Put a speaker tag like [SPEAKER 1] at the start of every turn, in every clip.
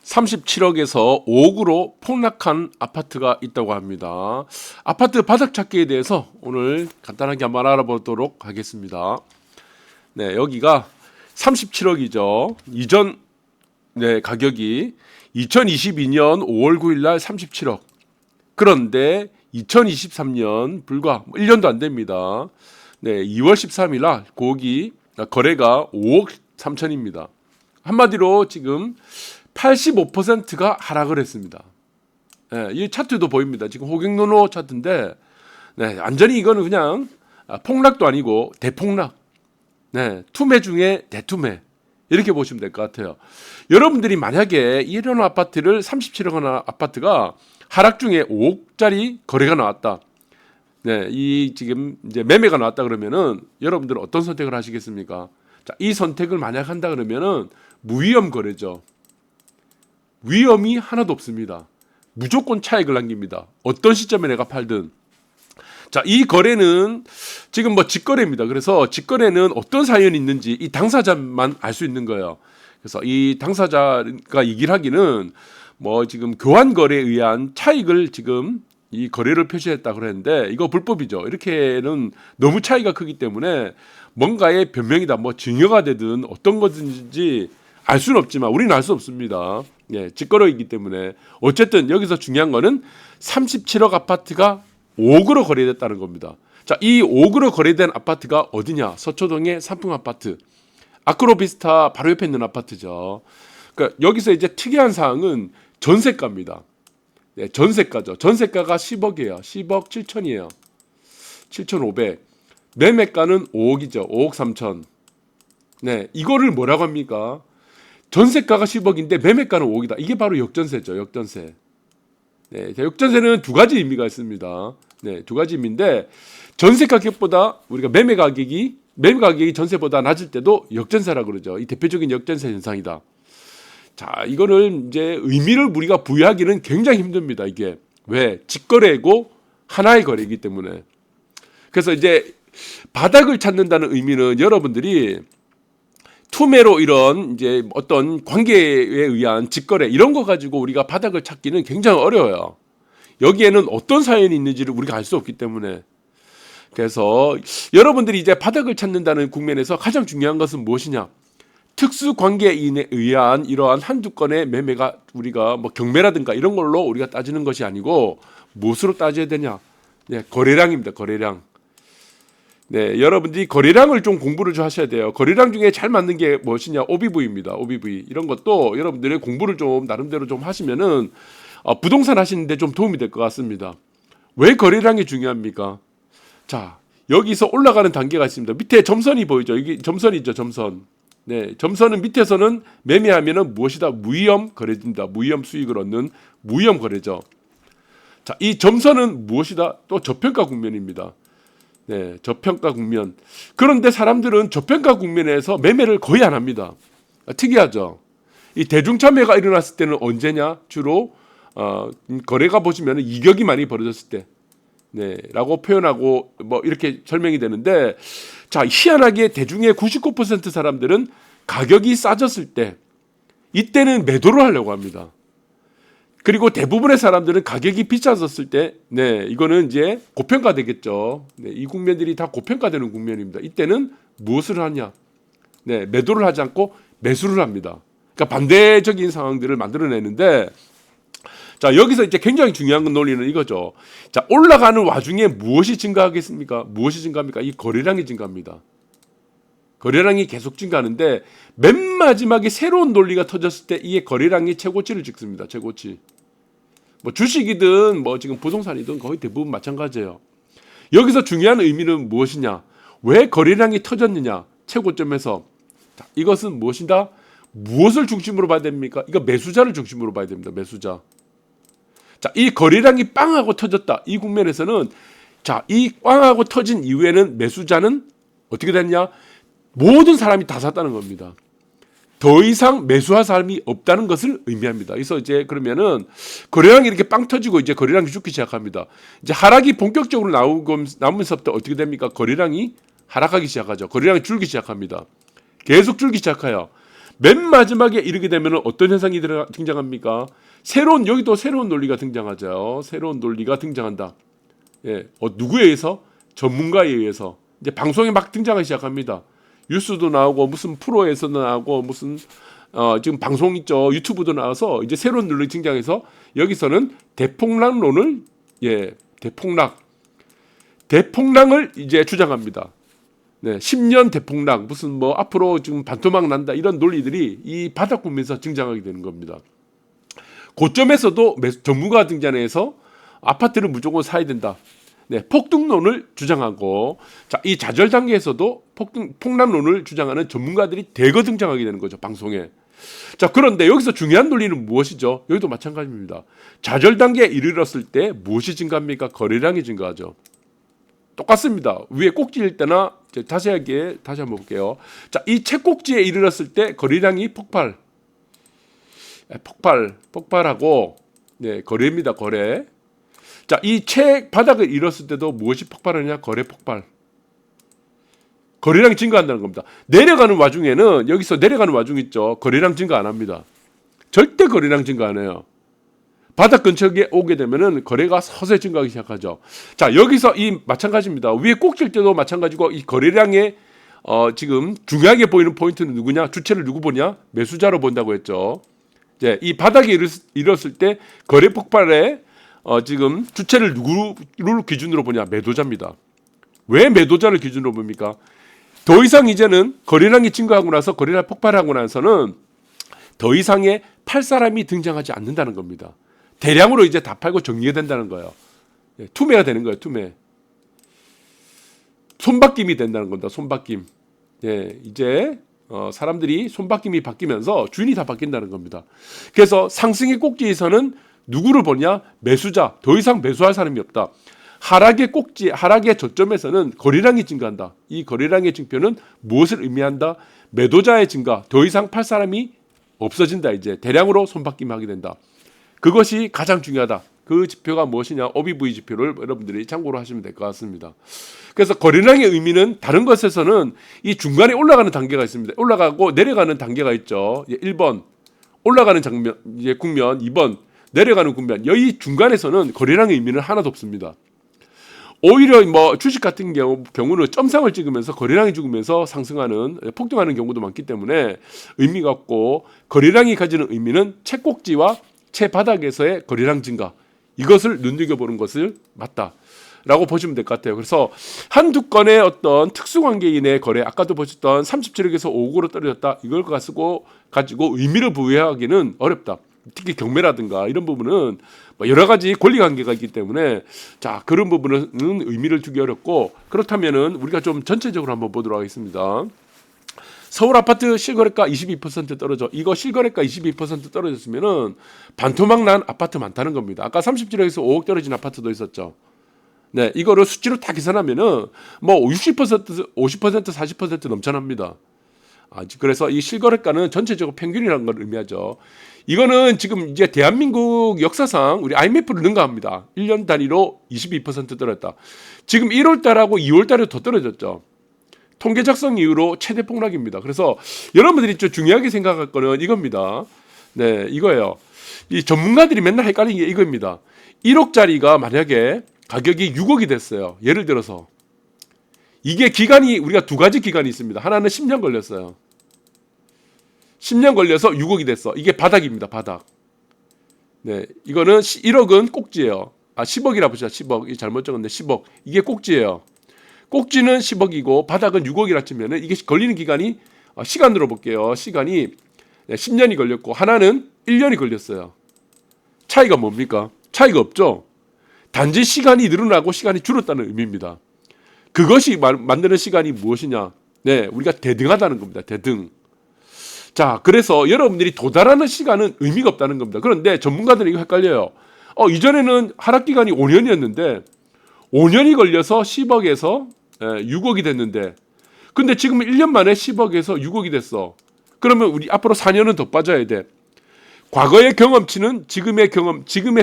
[SPEAKER 1] 37억에서 5억으로 폭락한 아파트가 있다고 합니다. 아파트 바닥 찾기에 대해서 오늘 간단하게 한번 알아보도록 하겠습니다. 네, 여기가 37억이죠. 이전 가격이 2022년 5월 9일 날 37억. 그런데 2023년 불과 1년도 안 됩니다. 네, 2월 13일 날 거래가 5억 3천입니다. 한마디로 지금 85%가 하락을 했습니다. 네, 이 차트도 보입니다. 지금 호갱노노 차트인데, 네, 완전히 이거는 그냥 폭락도 아니고 대폭락. 네, 투매 중에 대투매. 이렇게 보시면 될 것 같아요. 여러분들이 만약에 이런 아파트를 37억 원 아파트가 하락 중에 5억짜리 거래가 나왔다. 네, 이 지금 이제 매매가 나왔다 그러면은 여러분들은 어떤 선택을 하시겠습니까? 자, 이 선택을 만약 한다 그러면은 무위험 거래죠. 위험이 하나도 없습니다. 무조건 차익을 남깁니다. 어떤 시점에 내가 팔든. 자, 이 거래는 지금 뭐 직거래입니다. 그래서 직거래는 어떤 사연이 있는지 이 당사자만 알 수 있는 거예요. 그래서 이 당사자가 얘기를 하기는 뭐 지금 교환 거래에 의한 차익을 지금 이 거래를 표시했다 그랬는데 이거 불법이죠. 이렇게는 너무 차이가 크기 때문에 뭔가의 변명이다. 뭐 증여가 되든 어떤 것인지 알 수는 없지만 우리는 알 수 없습니다. 예, 직거래이기 때문에 어쨌든 여기서 중요한 거는 37억 아파트가 5억으로 거래됐다는 겁니다. 자, 이 5억으로 거래된 아파트가 어디냐? 서초동의 삼풍 아파트. 아크로비스타 바로 옆에 있는 아파트죠. 그러니까 여기서 이제 특이한 사항은 전세가입니다. 네, 전세가죠. 전세가가 10억이에요. 10억 7천이에요. 7,500. 매매가는 5억이죠. 5억 3천. 네, 이거를 뭐라고 합니까? 전세가가 10억인데 매매가는 5억이다. 이게 바로 역전세죠. 역전세. 네, 역전세는 두 가지 의미가 있습니다. 네, 두 가지 의미인데 전세 가격보다 우리가 매매 가격이 전세보다 낮을 때도 역전세라 그러죠. 이 대표적인 역전세 현상이다. 자, 이거를 이제 의미를 우리가 부여하기는 굉장히 힘듭니다. 이게 왜? 직거래고 하나의 거래이기 때문에. 그래서 이제 바닥을 찾는다는 의미는 여러분들이 투매로 이런 이제 어떤 관계에 의한 직거래 이런 거 가지고 우리가 바닥을 찾기는 굉장히 어려워요. 여기에는 어떤 사연이 있는지를 우리가 알 수 없기 때문에. 그래서 여러분들이 이제 바닥을 찾는다는 국면에서 가장 중요한 것은 무엇이냐? 특수 관계인에 의한 이러한 한두 건의 매매가 우리가 뭐 경매라든가 이런 걸로 우리가 따지는 것이 아니고 무엇으로 따져야 되냐? 네, 거래량입니다. 거래량. 네, 여러분들이 거래량을 좀 공부를 좀 하셔야 돼요. 거래량 중에 잘 맞는 게 무엇이냐? OBV입니다. OBV. 이런 것도 여러분들의 공부를 좀 나름대로 좀 하시면은 부동산 하시는데 좀 도움이 될 것 같습니다. 왜 거래량이 중요합니까? 자, 여기서 올라가는 단계가 있습니다. 밑에 점선이 보이죠? 이게 점선이죠, 점선. 네, 점선은 밑에서는 매매하면은 무엇이다? 무위험 거래입니다. 무위험 수익을 얻는 무위험 거래죠. 자, 이 점선은 무엇이다? 또 저평가 국면입니다. 네, 저평가 국면. 그런데 사람들은 저평가 국면에서 매매를 거의 안 합니다. 특이하죠. 이 대중참여가 일어났을 때는 언제냐? 주로 거래가 보시면 이격이 많이 벌어졌을 때, 네, 라고 표현하고 뭐 이렇게 설명이 되는데, 자, 희한하게 대중의 99% 사람들은 가격이 싸졌을 때, 이때는 매도를 하려고 합니다. 그리고 대부분의 사람들은 가격이 비싸졌을 때, 네, 이거는 이제 고평가 되겠죠. 네, 이 국면들이 다 고평가되는 국면입니다. 이때는 무엇을 하냐? 네, 매도를 하지 않고 매수를 합니다. 그러니까 반대적인 상황들을 만들어내는데, 자, 여기서 이제 굉장히 중요한 논리는 이거죠. 자, 올라가는 와중에 무엇이 증가하겠습니까? 무엇이 증가합니까? 이 거래량이 증가합니다. 거래량이 계속 증가하는데 맨 마지막에 새로운 논리가 터졌을 때 이게 거래량이 최고치를 찍습니다. 최고치. 뭐 주식이든 뭐 지금 부동산이든 거의 대부분 마찬가지예요. 여기서 중요한 의미는 무엇이냐? 왜 거래량이 터졌느냐? 최고점에서. 자, 이것은 무엇이다? 무엇을 중심으로 봐야 됩니까? 이거 매수자를 중심으로 봐야 됩니다. 매수자. 자, 이 거래량이 빵하고 터졌다. 이 국면에서는 자, 이 빵하고 터진 이후에는 매수자는 어떻게 됐냐? 모든 사람이 다 샀다는 겁니다. 더 이상 매수할 사람이 없다는 것을 의미합니다. 그래서 이제 그러면은 거래량이 이렇게 빵 터지고 이제 거래량이 죽기 시작합니다. 이제 하락이 본격적으로 나오면서부터 어떻게 됩니까? 거래량이 하락하기 시작하죠. 거래량이 줄기 시작합니다. 계속 줄기 시작해요. 맨 마지막에 이르게 되면 어떤 현상이 등장합니까? 여기도 새로운 논리가 등장하죠. 새로운 논리가 등장한다. 예, 누구에 의해서? 전문가에 의해서. 이제 방송에 막 등장하기 시작합니다. 뉴스도 나오고 무슨 프로에서도 나오고 무슨 지금 방송 있죠. 유튜브도 나와서 이제 새로운 논리 등장해서 여기서는 대폭락론을 대폭락을 이제 주장합니다. 네, 10년 대폭락 무슨 뭐 앞으로 지금 반토막 난다 이런 논리들이 이 바닥 구면서 등장하게 되는 겁니다. 고점에서도 전문가가 등장해서 아파트를 무조건 사야 된다. 네, 폭등론을 주장하고 자, 이 좌절 단계에서도 폭락론을 주장하는 전문가들이 대거 등장하게 되는 거죠, 방송에. 자, 그런데 여기서 중요한 논리는 무엇이죠? 여기도 마찬가지입니다. 좌절 단계에 이르렀을 때 무엇이 증가합니까? 거래량이 증가하죠. 똑같습니다. 위에 꼭지일 때나 자세하게 다시 한번 볼게요. 자, 이 최꼭지에 이르렀을 때 거래량이 폭발하고 네, 거래입니다. 거래. 자, 이 최바닥을 이뤘을 때도 무엇이 폭발하느냐? 거래 폭발. 거래량이 증가한다는 겁니다. 내려가는 와중에는 여기서 내려가는 와중 있죠. 거래량 증가 안 합니다. 절대 거래량 증가 안 해요. 바닥 근처에 오게 되면은 거래가 서서히 증가하기 시작하죠. 자, 여기서 이 마찬가지입니다. 위에 꼭질 때도 마찬가지고 이 거래량의 지금 중요하게 보이는 포인트는 누구냐? 주체를 누구 보냐? 매수자로 본다고 했죠. 이제 이 바닥에 이뤘을 때 거래 폭발에 지금 주체를 누구를 기준으로 보냐? 매도자입니다. 왜 매도자를 기준으로 봅니까? 더 이상 이제는 거래량이 증가하고 나서 거래량 폭발하고 나서는 더 이상의 팔 사람이 등장하지 않는다는 겁니다. 대량으로 이제 다 팔고 정리가 된다는 거예요. 투매가 되는 거예요. 투매. 손바뀜이 된다는 겁니다. 손바뀜. 예, 이제 사람들이 손바뀜이 바뀌면서 주인이 다 바뀐다는 겁니다. 그래서 상승의 꼭지에서는 누구를 보냐? 매수자. 더 이상 매수할 사람이 없다. 하락의 저점에서는 거래량이 증가한다. 이 거래량의 증표는 무엇을 의미한다? 매도자의 증가. 더 이상 팔 사람이 없어진다. 이제 대량으로 손바뀜하게 된다. 그것이 가장 중요하다. 그 지표가 무엇이냐? OBV 지표를 여러분들이 참고로 하시면 될 것 같습니다. 그래서 거래량의 의미는 다른 것에서는 이 중간에 올라가는 단계가 있습니다. 올라가고 내려가는 단계가 있죠. 1번 올라가는 국면, 2번 내려가는 국면. 이 중간에서는 거래량의 의미는 하나도 없습니다. 오히려 뭐 주식 같은 경우는 점상을 찍으면서 거래량이 죽으면서 상승하는 폭등하는 경우도 많기 때문에 의미가 없고 거래량이 가지는 의미는 최꼭지와 최바닥에서의 거래량 증가 이것을 눈여겨보는 것을 맞다라고 보시면 될 것 같아요. 그래서 한두 건의 어떤 특수관계인의 거래 아까도 보셨던 37억에서 5억으로 떨어졌다 이걸 가지고 의미를 부여하기는 어렵다. 특히 경매라든가 이런 부분은 여러 가지 권리관계가 있기 때문에 자 그런 부분은 의미를 두기 어렵고 그렇다면은 우리가 좀 전체적으로 한번 보도록 하겠습니다. 서울 아파트 실거래가 22% 떨어져. 이거 실거래가 22% 떨어졌으면은 반토막 난 아파트 많다는 겁니다. 아까 37억에서 5억 떨어진 아파트도 있었죠. 네, 이거를 수치로 다 계산하면은 뭐 60%, 50%, 40% 넘쳐납니다. 그래서 이 실거래가는 전체적으로 평균이라는 걸 의미하죠. 이거는 지금 이제 대한민국 역사상 우리 IMF를 능가합니다. 1년 단위로 22% 떨어졌다. 지금 1월 달하고 2월 달에 더 떨어졌죠. 통계 작성 이후로 최대 폭락입니다. 그래서 여러분들이 좀 중요하게 생각할 거는 이겁니다. 네, 이거예요. 이 전문가들이 맨날 헷갈리는 게 이겁니다. 1억짜리가 만약에 가격이 6억이 됐어요. 예를 들어서 이게 기간이 우리가 두 가지 기간이 있습니다. 하나는 10년 걸렸어요. 10년 걸려서 6억이 됐어. 이게 바닥입니다. 바닥. 네, 이거는 1억은 꼭지예요. 10억이라 보시죠. 10억. 잘못 적었는데 10억. 이게 꼭지예요. 꼭지는 10억이고 바닥은 6억이라 치면은 이게 걸리는 기간이 시간으로 볼게요. 시간이 10년이 걸렸고 하나는 1년이 걸렸어요. 차이가 뭡니까? 차이가 없죠. 단지 시간이 늘어나고 시간이 줄었다는 의미입니다. 그것이 만드는 시간이 무엇이냐? 네, 우리가 대등하다는 겁니다. 대등. 자, 그래서 여러분들이 도달하는 시간은 의미가 없다는 겁니다. 그런데 전문가들이 이거 헷갈려요. 이전에는 하락 기간이 5년이었는데 5년이 걸려서 10억에서 6억이 됐는데 근데 지금 1년 만에 10억에서 6억이 됐어. 그러면 우리 앞으로 4년은 더 빠져야 돼. 과거의 경험치는 지금의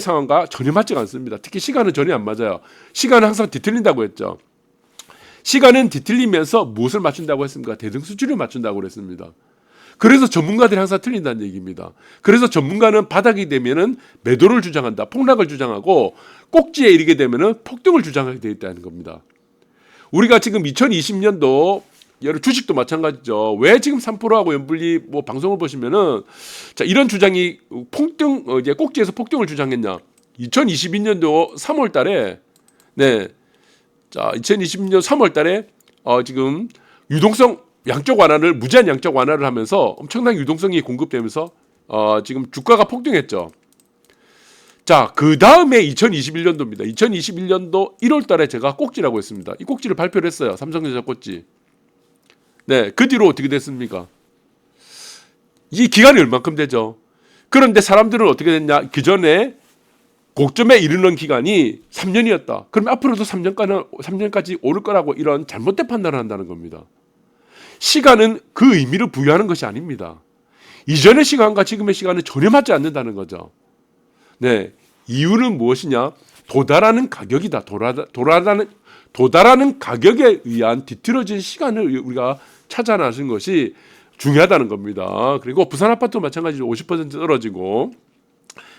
[SPEAKER 1] 상황과 전혀 맞지 않습니다. 특히 시간은 전혀 안 맞아요. 시간은 항상 뒤틀린다고 했죠. 시간은 뒤틀리면서 무엇을 맞춘다고 했습니까? 대등수치를 맞춘다고 그랬습니다. 그래서 전문가들이 항상 틀린다는 얘기입니다. 그래서 전문가는 바닥이 되면은 매도를 주장한다, 폭락을 주장하고 꼭지에 이르게 되면은 폭등을 주장하게 되어 있다는 겁니다. 우리가 지금 2020년도 여러 주식도 마찬가지죠. 왜 지금 3%하고 연불리 뭐 방송을 보시면은 자 이런 주장이 폭등 이제 꼭지에서 폭등을 주장했냐? 2022년도 3월달에 자 2020년 3월달에 지금 유동성 양적 완화를 무제한 양적 완화를 하면서 엄청난 유동성이 공급되면서 지금 주가가 폭등했죠. 자, 그 다음에 2021년도입니다. 2021년도 1월달에 제가 꼭지라고 했습니다. 이 꼭지를 발표를 했어요. 삼성전자 꼭지. 네, 그 뒤로 어떻게 됐습니까? 이 기간이 얼만큼 되죠? 그런데 사람들은 어떻게 됐냐? 그 전에 고점에 이르는 기간이 3년이었다. 그럼 앞으로도 3년까지 오를 거라고 이런 잘못된 판단을 한다는 겁니다. 시간은 그 의미를 부여하는 것이 아닙니다. 이전의 시간과 지금의 시간은 전혀 맞지 않는다는 거죠. 네, 이유는 무엇이냐? 도달하는 가격이다. 도달하는 가격에 의한 뒤틀어진 시간을 우리가 찾아나신 것이 중요하다는 겁니다. 그리고 부산 아파트도 마찬가지로 50% 떨어지고,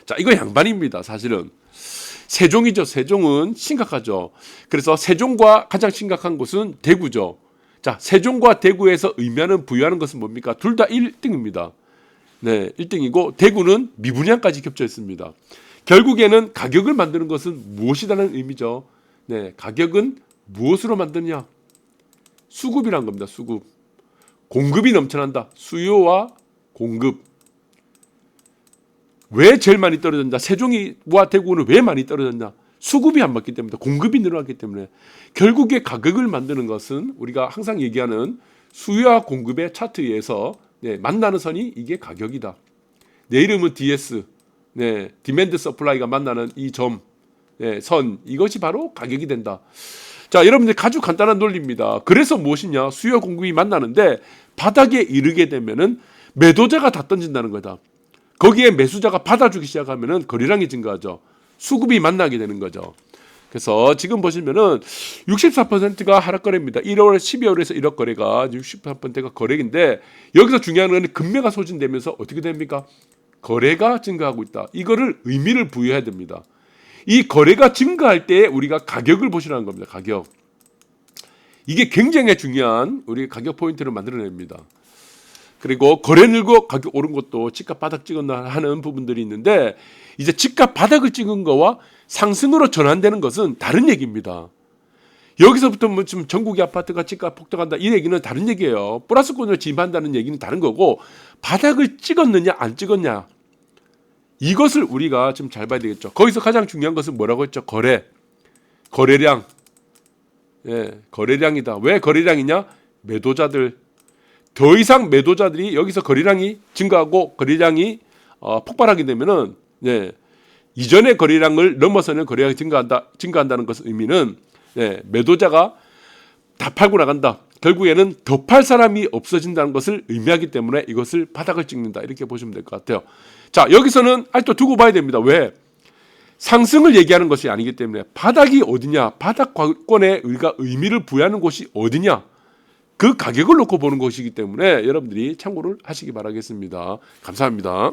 [SPEAKER 1] 자 이거 양반입니다. 사실은 세종이죠. 세종은 심각하죠. 그래서 세종과 가장 심각한 곳은 대구죠. 자 세종과 대구에서 의미하는 부여하는 것은 뭡니까? 둘 다 1등입니다. 네, 1등이고 대구는 미분양까지 겹쳐 있습니다. 결국에는 가격을 만드는 것은 무엇이라는 의미죠. 네, 가격은 무엇으로 만드냐? 수급이란 겁니다. 수급. 공급이 넘쳐난다. 수요와 공급. 왜 제일 많이 떨어졌냐? 세종이와 대구는 왜 많이 떨어졌냐? 수급이 안 맞기 때문에, 공급이 늘어났기 때문에. 결국에 가격을 만드는 것은 우리가 항상 얘기하는 수요와 공급의 차트에서 만나는 선이 이게 가격이다. 내 이름은 DS, 디맨드 서플라이가 만나는 이 점, 선, 이것이 바로 가격이 된다. 자, 여러분들 아주 간단한 논리입니다. 그래서 무엇이냐? 수요 공급이 만나는데 바닥에 이르게 되면은 매도자가 다 던진다는 거다. 거기에 매수자가 받아주기 시작하면은 거래량이 증가하죠. 수급이 만나게 되는 거죠. 그래서 지금 보시면은 64%가 하락 거래입니다. 1월, 12월에서 1월 거래가 64%가 거래인데 여기서 중요한 건 금매가 소진되면서 어떻게 됩니까? 거래가 증가하고 있다. 이거를 의미를 부여해야 됩니다. 이 거래가 증가할 때 우리가 가격을 보시라는 겁니다. 가격. 이게 굉장히 중요한 우리 가격 포인트를 만들어냅니다. 그리고 거래 늘고 가격 오른 것도 집값 바닥 찍었나 하는 부분들이 있는데 이제 집값 바닥을 찍은 거와 상승으로 전환되는 것은 다른 얘기입니다. 여기서부터 뭐 지금 전국의 아파트가 집값 폭등한다 이 얘기는 다른 얘기예요. 플러스권을 진입한다는 얘기는 다른 거고 바닥을 찍었느냐 안 찍었냐 이것을 우리가 좀 잘 봐야 되겠죠. 거기서 가장 중요한 것은 뭐라고 했죠? 거래량. 거래량이다. 왜 거래량이냐? 매도자들. 더 이상 매도자들이 여기서 거래량이 증가하고 거래량이 폭발하게 되면은 이전의 거래량을 넘어서는 거래량이 증가한다는 것의 의미는 매도자가 다 팔고 나간다. 결국에는 더 팔 사람이 없어진다는 것을 의미하기 때문에 이것을 바닥을 찍는다. 이렇게 보시면 될 것 같아요. 자, 여기서는 아직도 두고 봐야 됩니다. 왜? 상승을 얘기하는 것이 아니기 때문에 바닥이 어디냐? 바닥권에 우리가 의미를 부여하는 곳이 어디냐? 그 가격을 놓고 보는 것이기 때문에 여러분들이 참고를 하시기 바라겠습니다. 감사합니다.